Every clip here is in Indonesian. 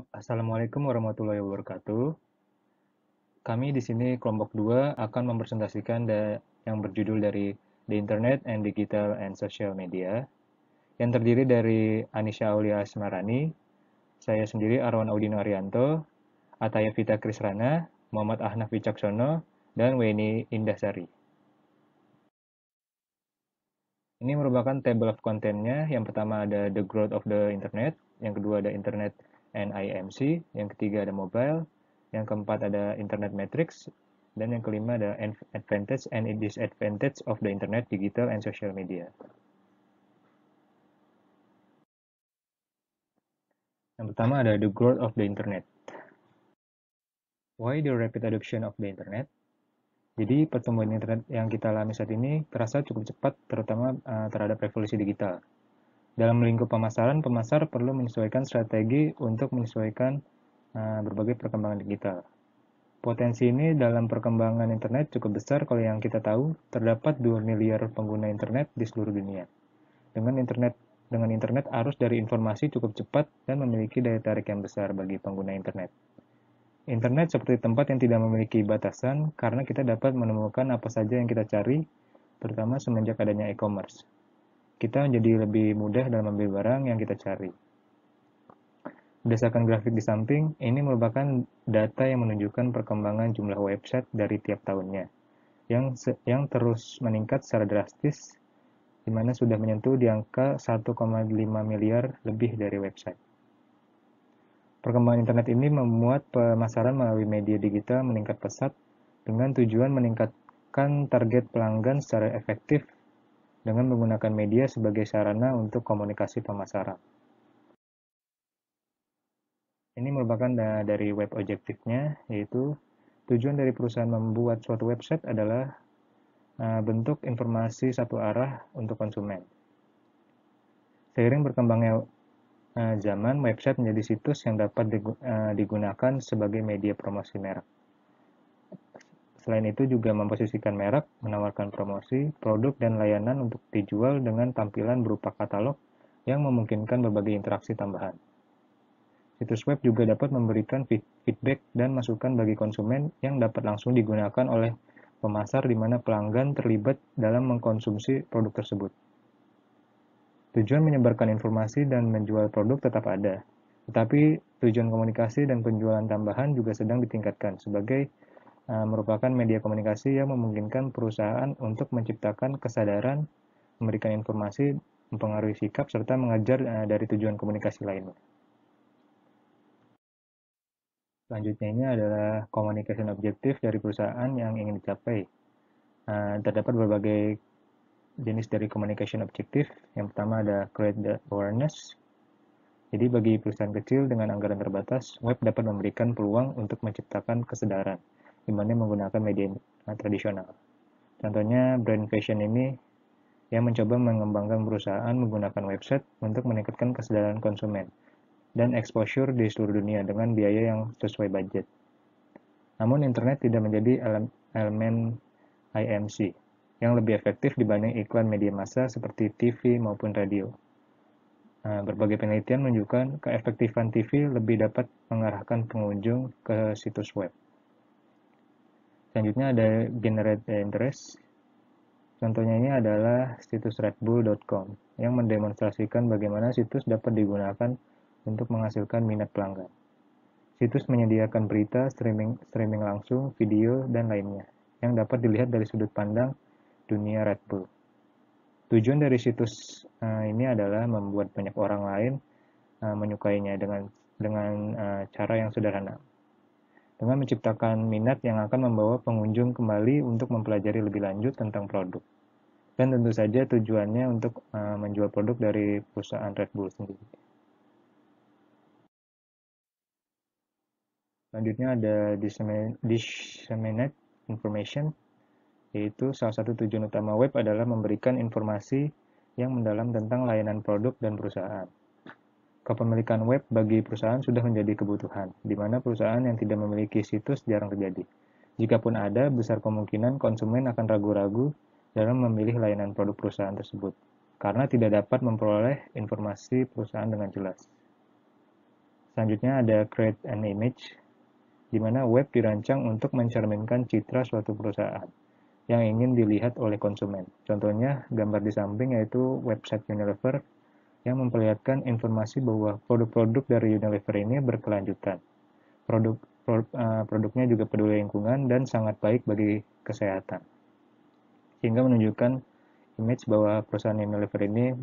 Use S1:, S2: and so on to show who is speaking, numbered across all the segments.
S1: Assalamualaikum warahmatullahi wabarakatuh. Kami di sini kelompok 2 akan mempresentasikan yang berjudul dari The Internet and Digital and Social Media yang terdiri dari Anisha Aulia Asmarani, saya sendiri Arwan Audino Arianto, Ataya Vita Krisrana, Muhammad Ahnaf Wicaksono, dan Weni Indasari. Ini merupakan table of content-nya. Yang pertama ada The Growth of the Internet, yang kedua ada Internet and IMC, yang ketiga ada Mobile, yang keempat ada Internet Matrix, dan yang kelima ada Advantage and Disadvantage of the Internet, Digital, and Social Media. Yang pertama ada The Growth of the Internet. Why the rapid adoption of the Internet? Jadi pertumbuhan internet yang kita alami saat ini terasa cukup cepat, terutama terhadap revolusi digital. Dalam lingkup pemasaran, pemasar perlu menyesuaikan strategi untuk menyesuaikan berbagai perkembangan digital. Potensi ini dalam perkembangan internet cukup besar. Kalau yang kita tahu, terdapat 2 miliar pengguna internet di seluruh dunia. Dengan internet arus dari informasi cukup cepat dan memiliki daya tarik yang besar bagi pengguna internet. Internet seperti tempat yang tidak memiliki batasan karena kita dapat menemukan apa saja yang kita cari, terutama semenjak adanya e-commerce. Kita menjadi lebih mudah dalam membeli barang yang kita cari. Berdasarkan grafik di samping, ini merupakan data yang menunjukkan perkembangan jumlah website dari tiap tahunnya, yang terus meningkat secara drastis, di mana sudah menyentuh di angka 1,5 miliar lebih dari website. Perkembangan internet ini membuat pemasaran melalui media digital meningkat pesat dengan tujuan meningkatkan target pelanggan secara efektif dengan menggunakan media sebagai sarana untuk komunikasi pemasaran. Ini merupakan dari web objektifnya, yaitu tujuan dari perusahaan membuat suatu website adalah bentuk informasi satu arah untuk konsumen. Seiring berkembangnya zaman, website menjadi situs yang dapat digunakan sebagai media promosi merek. Selain itu juga memposisikan merek, menawarkan promosi, produk, dan layanan untuk dijual dengan tampilan berupa katalog yang memungkinkan berbagai interaksi tambahan. Situs web juga dapat memberikan feedback dan masukan bagi konsumen yang dapat langsung digunakan oleh pemasar di mana pelanggan terlibat dalam mengkonsumsi produk tersebut. Tujuan menyebarkan informasi dan menjual produk tetap ada, tetapi tujuan komunikasi dan penjualan tambahan juga sedang ditingkatkan sebagai merupakan media komunikasi yang memungkinkan perusahaan untuk menciptakan kesadaran, memberikan informasi, mempengaruhi sikap, serta mengajar dari tujuan komunikasi lainnya. Selanjutnya ini adalah communication objektif dari perusahaan yang ingin dicapai. Terdapat berbagai jenis dari communication objektif. Yang pertama ada create the awareness. Jadi bagi perusahaan kecil dengan anggaran terbatas, web dapat memberikan peluang untuk menciptakan kesadaran, di mana menggunakan media tradisional. Contohnya brand fashion ini yang mencoba mengembangkan perusahaan menggunakan website untuk meningkatkan kesadaran konsumen dan exposure di seluruh dunia dengan biaya yang sesuai budget. Namun internet tidak menjadi elemen IMC yang lebih efektif dibanding iklan media massa seperti TV maupun radio. Berbagai penelitian menunjukkan keefektifan TV lebih dapat mengarahkan pengunjung ke situs web. Selanjutnya ada generate interest. Contohnya ini adalah situs redbull.com yang mendemonstrasikan bagaimana situs dapat digunakan untuk menghasilkan minat pelanggan. Situs menyediakan berita, streaming langsung, video, dan lainnya, yang dapat dilihat dari sudut pandang dunia Red Bull. Tujuan dari situs ini adalah membuat banyak orang lain menyukainya dengan cara yang sederhana. Dengan menciptakan minat yang akan membawa pengunjung kembali untuk mempelajari lebih lanjut tentang produk. Dan tentu saja tujuannya untuk menjual produk dari perusahaan Red Bull sendiri. Selanjutnya ada disseminate information, yaitu salah satu tujuan utama web adalah memberikan informasi yang mendalam tentang layanan produk dan perusahaan. Kepemilikan web bagi perusahaan sudah menjadi kebutuhan, di mana perusahaan yang tidak memiliki situs jarang terjadi. Jikapun ada, besar kemungkinan konsumen akan ragu-ragu dalam memilih layanan produk perusahaan tersebut, karena tidak dapat memperoleh informasi perusahaan dengan jelas. Selanjutnya ada create an image, di mana web dirancang untuk mencerminkan citra suatu perusahaan yang ingin dilihat oleh konsumen. Contohnya, gambar di samping yaitu website Unilever yang memperlihatkan informasi bahwa produk-produk dari Unilever ini berkelanjutan. Produknya juga peduli lingkungan dan sangat baik bagi kesehatan. Sehingga menunjukkan image bahwa perusahaan Unilever ini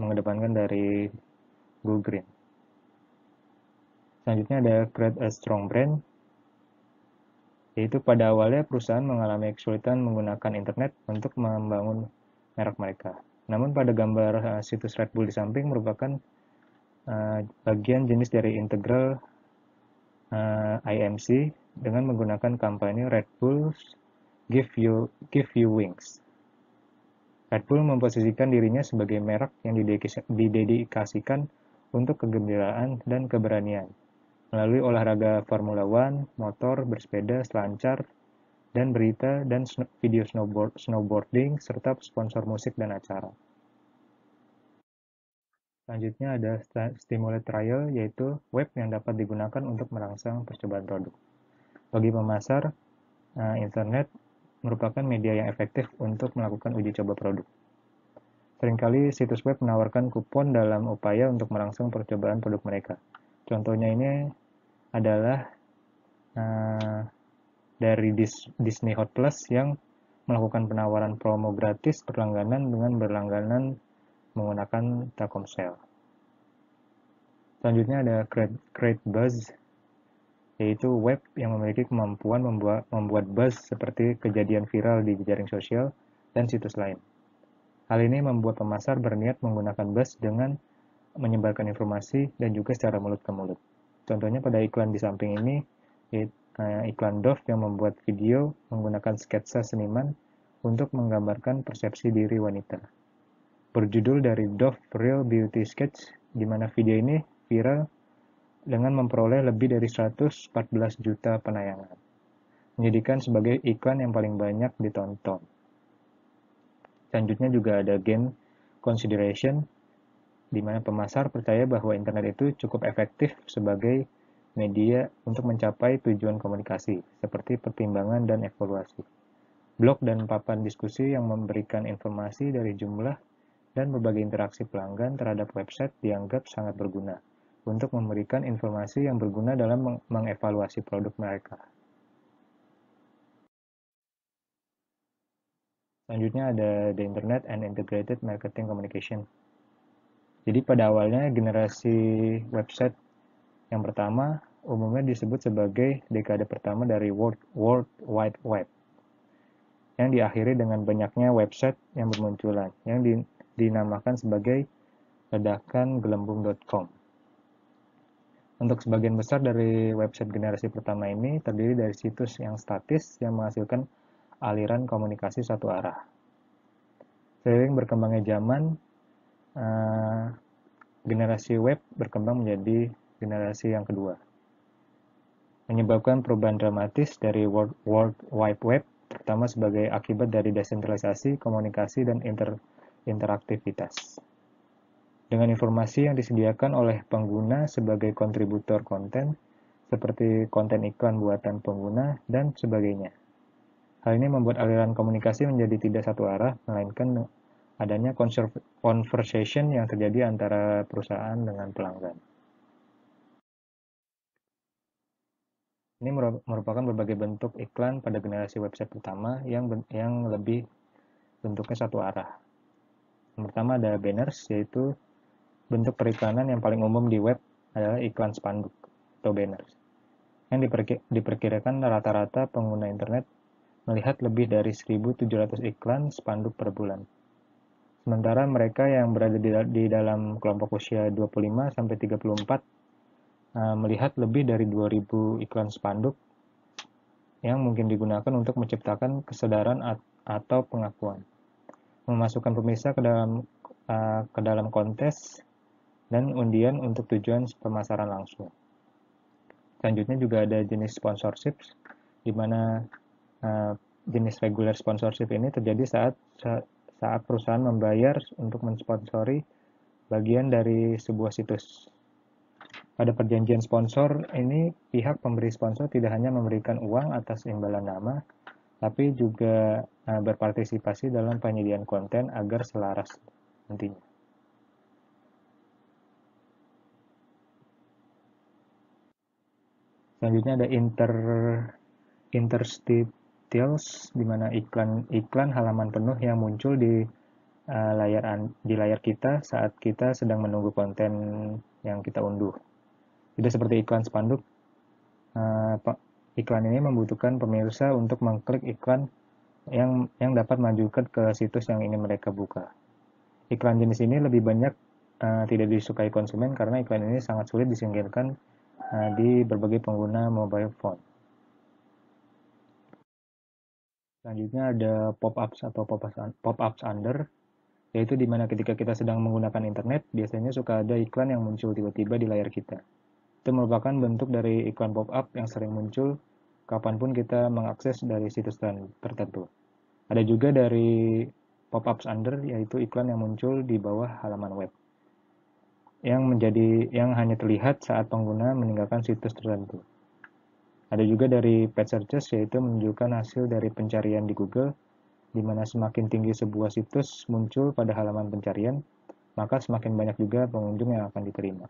S1: mengedepankan dari Go Green. Selanjutnya ada create a strong brand, yaitu pada awalnya perusahaan mengalami kesulitan menggunakan internet untuk membangun merek mereka. Namun pada gambar situs Red Bull di samping merupakan bagian jenis dari integral IMC dengan menggunakan kampanye Red Bull Give You Wings. Red Bull memposisikan dirinya sebagai merek yang didedikasikan untuk kegembiraan dan keberanian melalui olahraga Formula One, motor, bersepeda, selancar, dan berita dan video snowboarding, serta sponsor musik dan acara. Selanjutnya ada stimulate trial, yaitu web yang dapat digunakan untuk merangsang percobaan produk. Bagi pemasar, internet merupakan media yang efektif untuk melakukan uji coba produk. Seringkali situs web menawarkan kupon dalam upaya untuk merangsang percobaan produk mereka. Contohnya ini adalah dari Disney Hot Plus yang melakukan penawaran promo gratis berlangganan dengan berlangganan menggunakan Telkomsel. Selanjutnya ada create buzz, yaitu web yang memiliki kemampuan membuat buzz seperti kejadian viral di jejaring sosial dan situs lain. Hal ini membuat pemasar berniat menggunakan buzz dengan menyebarkan informasi dan juga secara mulut ke mulut. Contohnya pada iklan di samping ini, iklan Dove yang membuat video menggunakan sketsa seniman untuk menggambarkan persepsi diri wanita. Berjudul dari Dove Real Beauty Sketch, di mana video ini viral dengan memperoleh lebih dari 114 juta penayangan, menjadikan sebagai iklan yang paling banyak ditonton. Selanjutnya juga ada gain consideration, di mana pemasar percaya bahwa internet itu cukup efektif sebagai media untuk mencapai tujuan komunikasi, seperti pertimbangan dan evaluasi. Blog dan papan diskusi yang memberikan informasi dari jumlah dan berbagai interaksi pelanggan terhadap website dianggap sangat berguna untuk memberikan informasi yang berguna dalam mengevaluasi produk mereka. Selanjutnya ada the Internet and Integrated Marketing Communication. Jadi pada awalnya generasi website yang pertama umumnya disebut sebagai dekade pertama dari World Wide Web, yang diakhiri dengan banyaknya website yang bermunculan, yang dinamakan sebagai ledakan gelembung.com. Untuk sebagian besar dari website generasi pertama ini terdiri dari situs yang statis yang menghasilkan aliran komunikasi satu arah. Seiring berkembangnya zaman, generasi web berkembang menjadi generasi yang kedua, menyebabkan perubahan dramatis dari World Wide Web, terutama sebagai akibat dari desentralisasi, komunikasi, dan interaktivitas. Dengan informasi yang disediakan oleh pengguna sebagai kontributor konten, seperti konten iklan buatan pengguna, dan sebagainya. Hal ini membuat aliran komunikasi menjadi tidak satu arah, melainkan adanya conversation yang terjadi antara perusahaan dengan pelanggan. Ini merupakan berbagai bentuk iklan pada generasi website pertama yang lebih bentuknya satu arah. Yang pertama ada banners, yaitu bentuk periklanan yang paling umum di web adalah iklan spanduk atau banners, yang diperkirakan rata-rata pengguna internet melihat lebih dari 1.700 iklan spanduk per bulan. Sementara mereka yang berada di dalam kelompok usia 25-34 melihat lebih dari 2.000 iklan spanduk yang mungkin digunakan untuk menciptakan kesadaran atau pengakuan, memasukkan pemirsa ke dalam kontes dan undian untuk tujuan pemasaran langsung. Selanjutnya juga ada jenis sponsorship, di mana jenis regular sponsorship ini terjadi saat perusahaan membayar untuk mensponsori bagian dari sebuah situs. Pada perjanjian sponsor ini, pihak pemberi sponsor tidak hanya memberikan uang atas imbalan nama, tapi juga berpartisipasi dalam penyediaan konten agar selaras nantinya. Selanjutnya ada interstitials, di mana iklan halaman penuh yang muncul di layar kita saat kita sedang menunggu konten yang kita unduh. Tidak seperti iklan spanduk, iklan ini membutuhkan pemirsa untuk mengklik iklan yang dapat melanjutkan ke situs yang ingin mereka buka. Iklan jenis ini lebih banyak tidak disukai konsumen karena iklan ini sangat sulit disingkirkan di berbagai pengguna mobile phone. Selanjutnya ada pop-ups atau pop-ups under, yaitu di mana ketika kita sedang menggunakan internet, biasanya suka ada iklan yang muncul tiba-tiba di layar kita. Itu merupakan bentuk dari iklan pop-up yang sering muncul kapanpun kita mengakses dari situs tertentu. Ada juga dari pop-ups under, yaitu iklan yang muncul di bawah halaman web, yang hanya terlihat saat pengguna meninggalkan situs tertentu. Ada juga dari paid searches, yaitu menunjukkan hasil dari pencarian di Google, di mana semakin tinggi sebuah situs muncul pada halaman pencarian, maka semakin banyak juga pengunjung yang akan diterima.